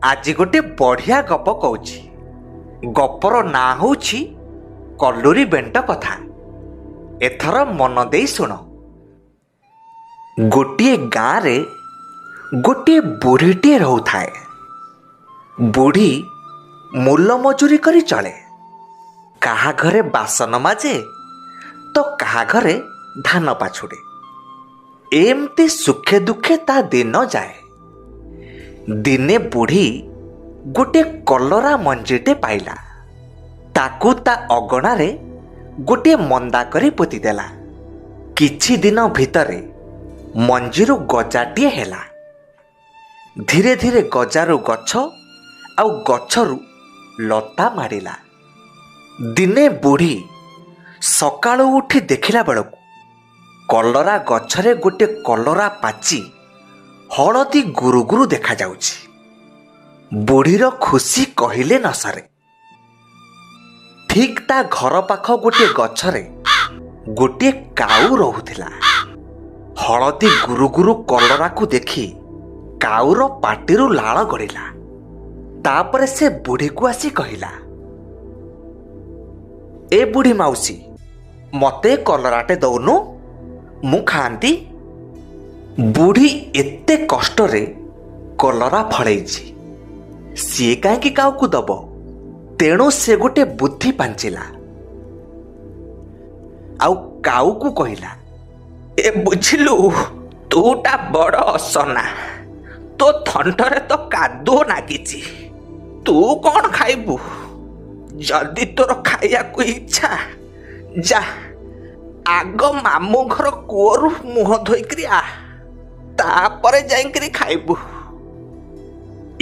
आज गोटे बढ़िया गप कौची। गपर ना होची कलुरी बेंट कथा। एथर मन देई सुन। गोटिए गाँ रे गोटिए बुढ़ीटे रहुथाए। बुढ़ी मूल मजूरी करी चले। काहा घरे बासन माजे तो काहा घरे धान पाछुड़े। एमती सुखे दुखे ता दिन जाए। दिने बुढ़ी गोटे कलरा मंजीटे पाइला। ताकू ता अगणारे गोटे मंदा करी पोती देला। किछि दिन भितरे मंजीरु गजाटिए हेला। धीरे धीरे गजारू गछ आउ गछरू लता मारिला। दिने बुढ़ी सकाळु उठी देखिला बेलकु कलरा गछरे गोटे कलरा पाची हलदी गुरु गुरु देखा जाउछि। बुढ़ीर खुशी कहिले न सरे। ठीक ता घर पाख गोटे गछरे गोटे काऊ रहुथिला। हलदी गुरु गुरु कलरा को देखी काऊर पाटिरु लाळ गड़िला। तापरे से बुढ़ी को आसी कहिला, ए बुढ़ी माउसी मते कलराटे दौनु मु खांती। बुढ़ी एते कष्टरे कलरा फळेइछि, सिए काहेकि काऊ को दब। तेणु से गोटे बुद्धि पांचिला। आउ काऊ को कहिला, ए बुझिलु तूटा बड़ असना। तो थंटरे तो कादो नागिछि। तू कौन खाइबू? जल्दी तोर खाइया को इच्छा जा आग मामू घर कुओरु मुह धोइकरी आ, तापरे जाइकरी खाइबू।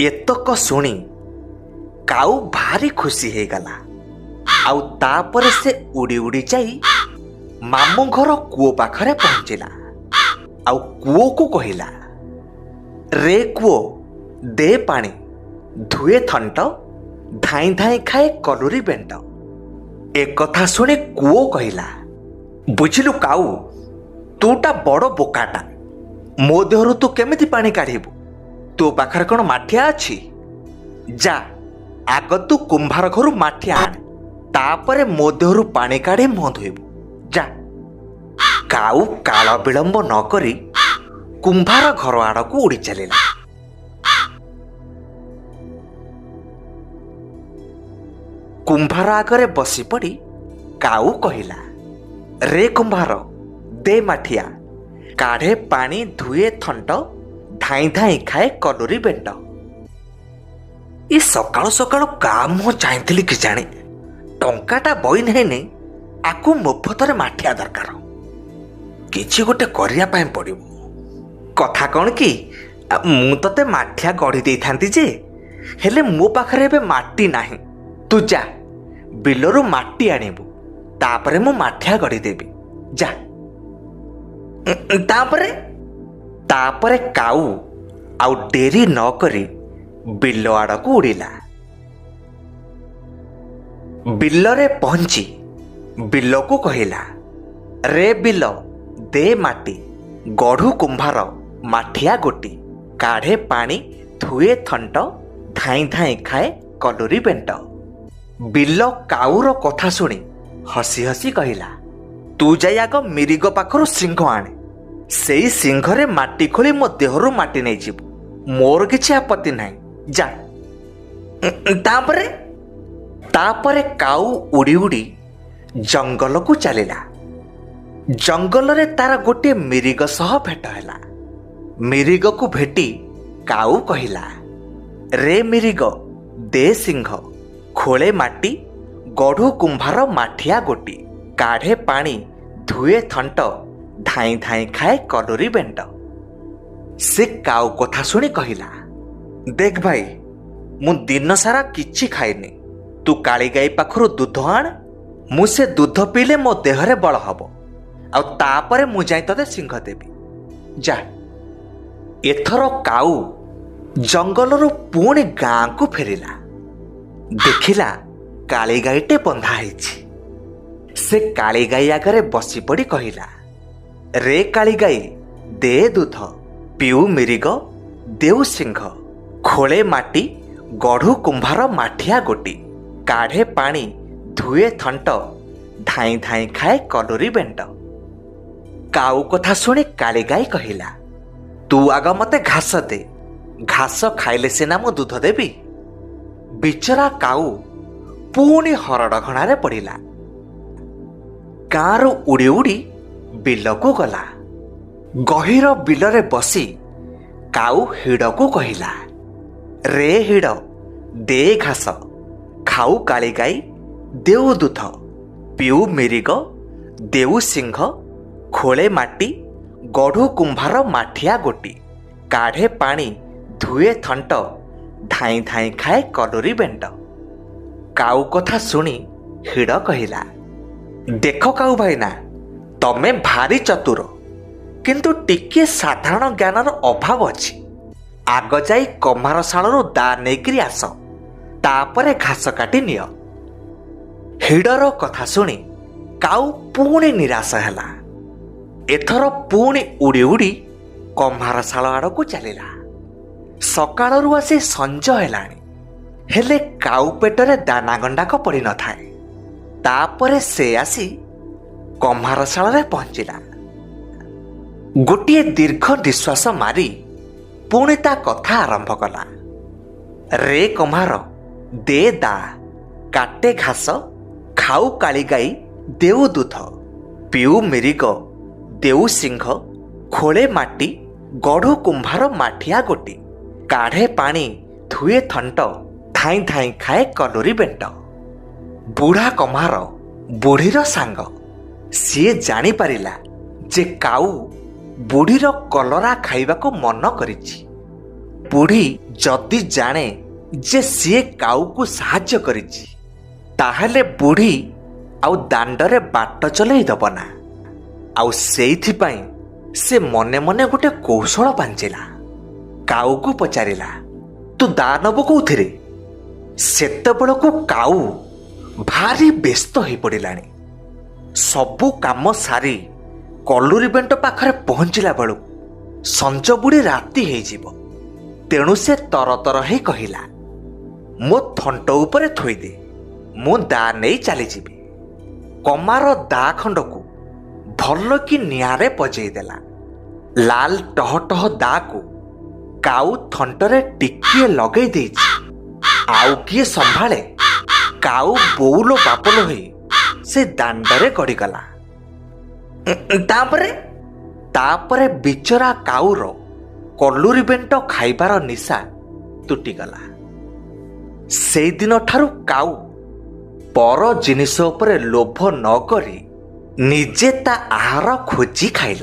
एतक सुनी काऊ भारी खुशी हे गला। आउ तापरे से उड़ी उड़ी जाई मामू घर कुओ पाखरे पहुंचिला। आउ कुओ को कहिला, रे कुओ दे पानी धुए थंट धाई धाई खाए कलुरी बेंट। एक कथा सुनी कुओ कहिला, बुझिलु काऊ तूटा बड़ बोकाटा। मो देहरु तू केमिति पानी काढ़िबू? तू पाखरे कौन माठिया अछि? जा आग तू कुंभार घरु माठिया आण, तापरे मो देहरु पानी काढ़ी मुह धोइबू। जा। काऊ काल विलंब न करी कुंभार घर आड़कू उड़ी चलिला। कुंभार आगरे बसी पड़ी काऊ कहिला, रे कुंभार दे माठिया काढ़े पानी धुए थंट धाई धाई खाए कलुरी बेंट। ये सकाळु सकाळु का मुह चाहती कि जाने टंकाटा बई नहीं आकु मुफतरे माठिया दरकार। किछि गोटे करिया पाए पड़िबो। कथा कौन कि मु तते माठिया गढ़ी दे थांती जे, हेले मो पाखरे बे माटी नाही। तू जा बिलरू माटी आनिबू, तापरे मु माठिया गढ़ी देबी। जा। तापरे काऊ आउ डेरी न करी बिल आड़कू उड़िला। बिलरे पहुंची बिल को कहिला, रे बिल दे माटी गढ़ू कुंभार माठिया गोटी काढ़े पानी धुए थंट धाई धाई खाए कलुरी बेंट। बिल काऊर कथा शुणी हसी हसी कहिला, तू जाई आग मिरिग पाखरु सिंह आणे। सेई सिंहरे माटी खोली मो देहरु माटी नहीं जीवु। मोर किछि आपत्ति नाही। जा। तापरे काऊ उड़ी उड़ी जंगल को चलिला। जंगल रे तार गोटे मिरिग सह भेट हैला। मिरिग को भेटी काऊ कहिला, रे मिरिग दे सिंह खोले माटी गढ़ू कुंभार माठिया गोटी काढ़े पानी धुए थंट धाई धाई खाए कलुरी बेंट। से काऊ कथा शुणी कहिला, देख भाई मु दिन सारा किछि खाइनी। तू काली गाई पाखरु दूध आण, मु से दूध पीले मो देहरे बल हब। आउ तापरे मु जाई तते सिंह देबी। जा। एथर काऊ जंगलरू पुणी गाँ को फेरिला। देखिला काली गाईटे बंधा हैछि। से काली गाई आगरे बसी पड़ी कहिला, रे काली गाई दे दूध पिऊ मिरिग देउ सिंह खोले माटी ଗଢ଼ୁ କୁମ୍ଭାର ମାଠିଆ ଗୋଟି, କାଢ଼େ ପାଣି ଧୁଏ ଥଣ୍ଟ, ଧାଇଁ ଧାଇଁ ଖାଏ କଲୁରୀ ବେଣ୍ଟ। କାଉ କଥା ଶୁଣି କାଳିଗାଈ କହିଲା, ତୁ ଆଗ ମତେ ଘାସ ଦେ, ଘାସ ଖାଇଲେ ସିନା ମୁଁ ଦୁଧ ଦେବି। ବିଚରା କାଉ ପୁଣି ହରଡ଼ଘଣାରେ ପଡ଼ିଲା। ଗାଁରୁ ଉଡ଼ି ଉଡ଼ି ବିଲକୁ ଗଲା। ଗହୀର ବିଲରେ ବସି କାଉ ହିଡ଼କୁ କହିଲା, ରେ ହିଡ଼ ଦେ ଘାସ, ଖାଉ କାଳିଗାଈ ଦେଉ ଦୁଧ, ପିଉ ମିରିଗ ଦେଉ ସିଂହ, ଖୋଳେ ମାଟି ଗଢ଼ୁ କୁମ୍ଭାର ମାଠିଆ ଗୋଟି, କାଢ଼େ ପାଣି ଧୁଏ ଥଣ୍ଟ, ଧାଇଁ ଧାଇଁ ଖାଏ କଲୁରୀ ବେଣ୍ଟ। କାଉ କଥା ଶୁଣି ହିଡ଼ କହିଲା, ଦେଖ କାଉ ଭାଇନା, ତମେ ଭାରି ଚତୁର, କିନ୍ତୁ ଟିକିଏ ସାଧାରଣ ଜ୍ଞାନର ଅଭାବ ଅଛି। ଆଗ ଯାଇ କମ୍ଭାର ଶାଳରୁ ଦା ନେଇକରି ଆସ, ତାପରେ ଘାସ କାଟି ନିଅ। ହିଡ଼ର କଥା ଶୁଣି କାଉ ପୁଣି ନିରାଶ ହେଲା। ଏଥର ପୁଣି ଉଡ଼ି ଉଡ଼ି କମ୍ଭାର ଶାଳ ଆଡ଼କୁ ଚାଲିଲା। ସକାଳରୁ ଆସି ସଞ୍ଜ ହେଲାଣି, ହେଲେ କାଉ ପେଟରେ ଦାନା ଗଣ୍ଡାକ ପଡ଼ିନଥାଏ। ତାପରେ ସେ ଆସି କମ୍ଭାର ଶାଳରେ ପହଞ୍ଚିଲା। ଗୋଟିଏ ଦୀର୍ଘ ନିଶ୍ୱାସ ମାରି ପୁଣି ତା କଥା ଆରମ୍ଭ କଲା, ରେ କମ୍ଭାର ଦେ ଦା, କାଟେ ଘାସ, ଖାଉ କାଳିଗାଈ ଦେଉ ଦୁଧ, ପିଉ ମିରିଗ ଦେଉ ସିଂହ, ଖୋଳେ ମାଟି ଗଢ଼ୁ କୁମ୍ଭାର ମାଠିଆ ଗୋଟି, କାଢ଼େ ପାଣି ଧୁଏ ଥଣ୍ଟ, ଧାଇଁ ଧାଇଁ ଖାଏ କଲୁରୀ ବେଣ୍ଟ। ବୁଢ଼ା କମ୍ଭାର ବୁଢ଼ୀର ସାଙ୍ଗ। ସିଏ ଜାଣିପାରିଲା ଯେ କାଉ ବୁଢ଼ୀର କଲରା ଖାଇବାକୁ ମନ କରିଛି। ବୁଢ଼ୀ ଯଦି ଜାଣେ ଯେ ସିଏ କାଉକୁ ସାହାଯ୍ୟ କରିଛି, ତାହେଲେ ବୁଢ଼ୀ ଆଉ ଦାଣ୍ଡରେ ବାଟ ଚଲେଇ ଦେବ ନା। ଆଉ ସେଇଥିପାଇଁ ସେ ମନେ ମନେ ଗୋଟେ କୌଶଳ ପାଞ୍ଚିଲା। କାଉକୁ ପଚାରିଲା, ତୁ ଦା ନେବୁ କୋଉଥିରେ? ସେତେବେଳକୁ କାଉ ଭାରି ବ୍ୟସ୍ତ ହୋଇପଡ଼ିଲାଣି। ସବୁ କାମ ସାରି କଲୁରୀ ବେଣ୍ଟ ପାଖରେ ପହଞ୍ଚିଲା ବେଳକୁ ସଞ୍ଜ ବୁଡ଼ି ରାତି ହେଇଯିବ। ତେଣୁ ସେ ତରତର ହେଇ କହିଲା, ମୋ ଥଣ୍ଟ ଉପରେ ଥୋଇଦେ, ମୁଁ ଦା ନେଇ ଚାଲିଯିବି। କମାର ଦା ଖଣ୍ଡକୁ ଭଲ କି ନିଆଁରେ ପଜେଇ ଦେଲା। ଲାଲ ଟହ ଟହ ଦାକୁ କାଉ ଥଣ୍ଟରେ ଟିକିଏ ଲଗେଇ ଦେଇଛି। ଆଉ କିଏ ସମ୍ଭାଳେ? କାଉ ବୋଉଲ ବାପଲ ହୋଇ ସେ ଦାଣ୍ଡରେ ଗଡ଼ିଗଲା। ତାପରେ ବିଚରା କାଉର କଲୁରୀ ବେଣ୍ଟ ଖାଇବାର ନିଶା ତୁଟିଗଲା। ସେଇଦିନଠାରୁ କାଉ ପର ଜିନିଷ ଉପରେ ଲୋଭ ନ କରି ନିଜେ ତା ଆହାର ଖୋଜି ଖାଇଲା।